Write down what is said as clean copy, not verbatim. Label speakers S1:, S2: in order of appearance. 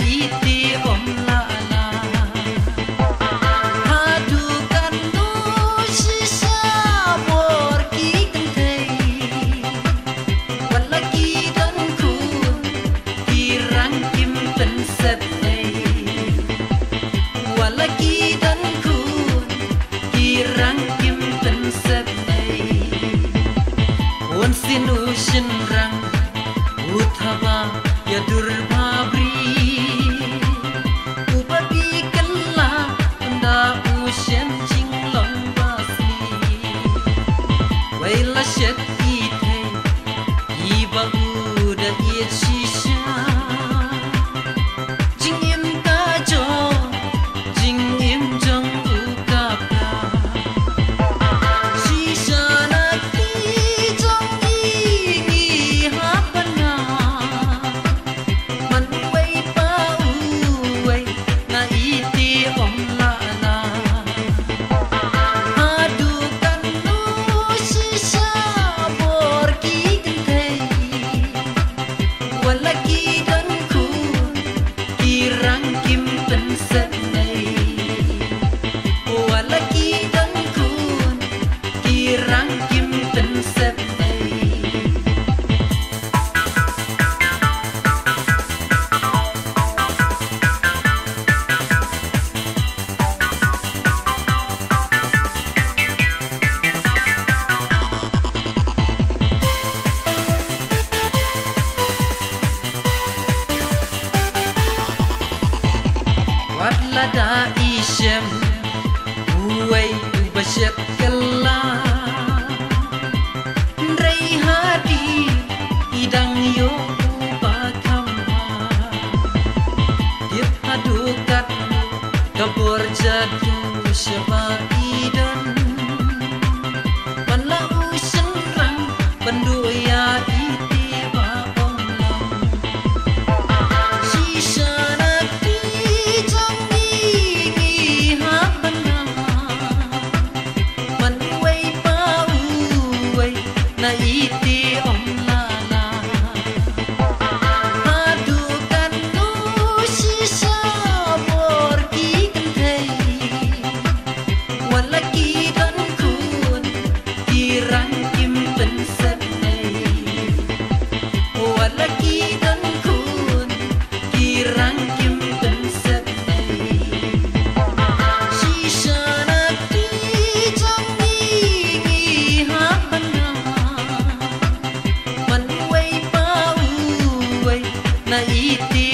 S1: iti om la la hadukan nu sisa bor ki kynthei walaki dan kun kirang kim pen set nei walaki dan kun kirang kim pen set nei on sinu shin rang uthaba ya durbhabri upati kalla unda ushen jinglong basni waila shet ite iba uda ye shisha jingim ta jo jingim jong ukapka shisha na ti jong ni hapana man wai pa uwai na iti om la la hadukan nu sisa bor ki kynthei walaki dan kun kirang kim pen set nei walaki dan kun kirang kim pen set nei wat lada ishem uwai ubasyak kala rei hadi idang yo ubakama dip hadukat kabor jadu syaba idan panla usen rang penduya iti ba omlam shisha na ti jong ni hapana man wai pa uwai na iti om la la hadukan nu sisa bor ki kynthei walaki dan kun kirang kim pen set nei walaki dan kun kirang kim pen set nei shisha na ti jong ni hapana man wai pa uwai na iti